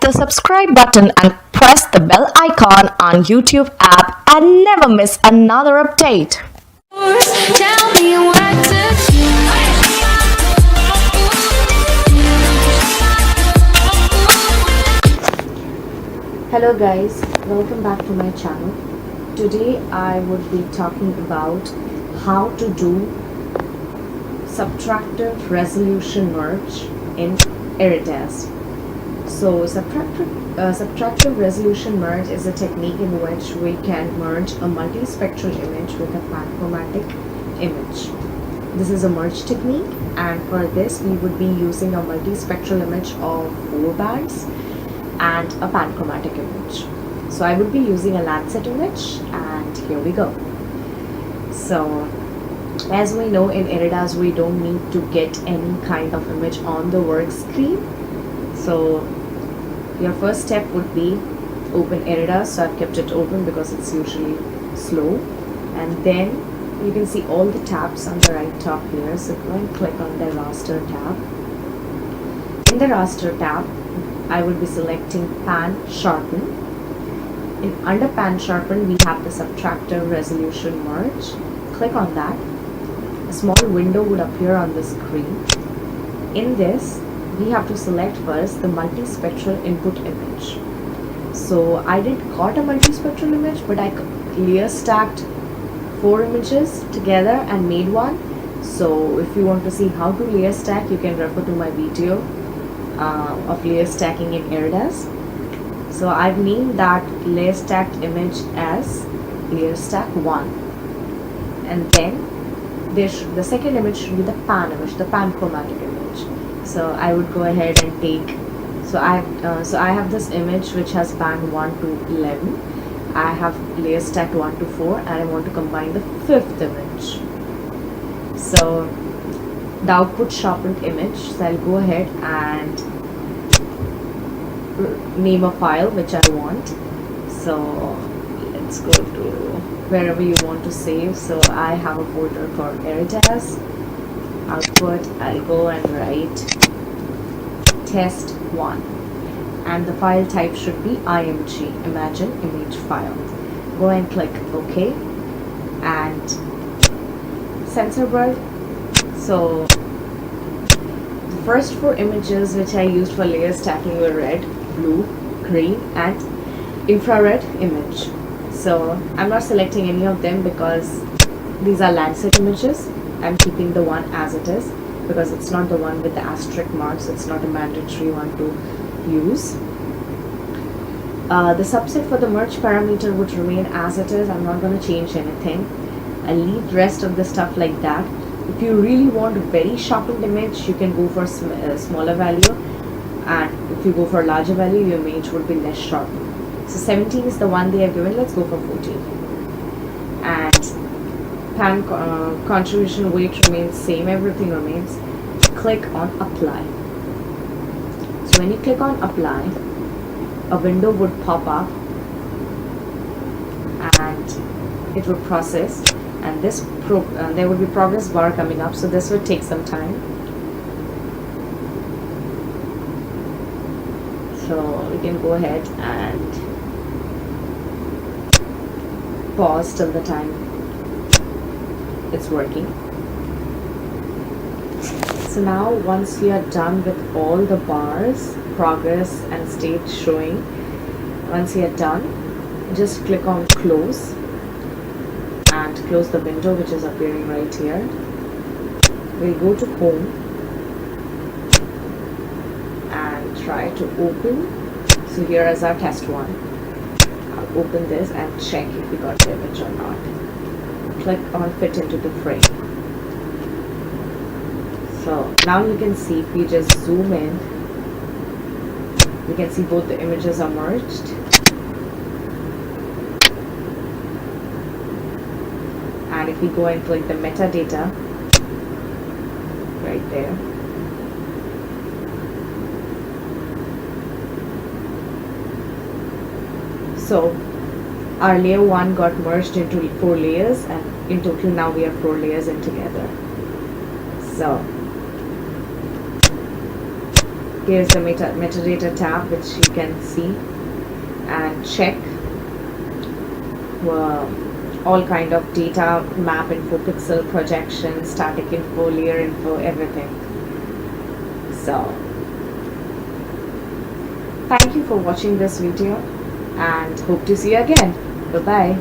the subscribe button and press the bell icon on YouTube app and never miss another update. Tell me what to do. Hello guys, welcome back to my channel. Today I would be talking about how to do subtractive resolution merge in ERDAS. So subtractive resolution merge is a technique in which we can merge a multispectral image with a panchromatic image. This is a merge technique, and for this we would be using a multispectral image of 4 bands and a panchromatic image. So I would be using a Lancet image, and here we go. So as we know, in ERDAS we don't need to get any kind of image on the work screen. So your first step would be open ERDAS. So I've kept it open because it's usually slow, and then you can see all the tabs on the right top here. So go and click on the raster tab. In the raster tab, I would be selecting Pan Sharpen. Under Pan Sharpen, we have the subtractive resolution merge. Click on that. A small window would appear on the screen. In this, we have to select first the multispectral input image. So I didn't got a multispectral image, but I layer stacked 4 images together and made one. So if you want to see how to layer stack, you can refer to my video of layer stacking in ERDAS. So I've named that layer stacked image as layer stack 1, and then the second image should be the pan image, the panchromatic image. So I would go ahead and take, so I have this image which has band 1 to 11. I have layer stacked 1 to 4, and I want to combine the 5th image. So the output sharpened image, so I'll go ahead and name a file which I want. So let's go to wherever you want to save. So I have a folder called ERDAS output. I'll go and write test1, and the file type should be IMG, Imagine Image File. Go and click OK and sensor word. So the first 4 images which I used for layer stacking were red, blue, green and infrared image. So I'm not selecting any of them because these are Lancet images. I'm keeping the one as it is because it's not the one with the asterisk marks. It's not a mandatory one to use. The subset for the merge parameter would remain as it is. I'm not going to change anything. I'll leave the rest of the stuff like that. If you really want a very sharpened image, you can go for smaller value, and if you go for a larger value, your image would be less sharpened. So 17 is the one they have given. Let's go for 14. And pan contribution weight remains same. Everything remains. Click on apply. So when you click on apply, a window would pop up and it would process, and this there would be progress bar coming up, so this would take some time. So we can go ahead and pause till the time it's working. So now once we are done with all the bars, progress and state showing, once you are done, just click on close and close the window which is appearing right here. We'll go to home and try to open. So here is our test 1. I'll open this and check if we got the image or not. Click on fit into the frame. So now you can see, if we just zoom in, you can see both the images are merged. And if we go and click the metadata right there, so our layer 1 got merged into 4 layers, and in total now we have 4 layers in together. So Here's the metadata tab, which you can see and check all kind of data, map info, pixel projection, static info, layer info, everything. So thank you for watching this video and hope to see you again. Bye bye.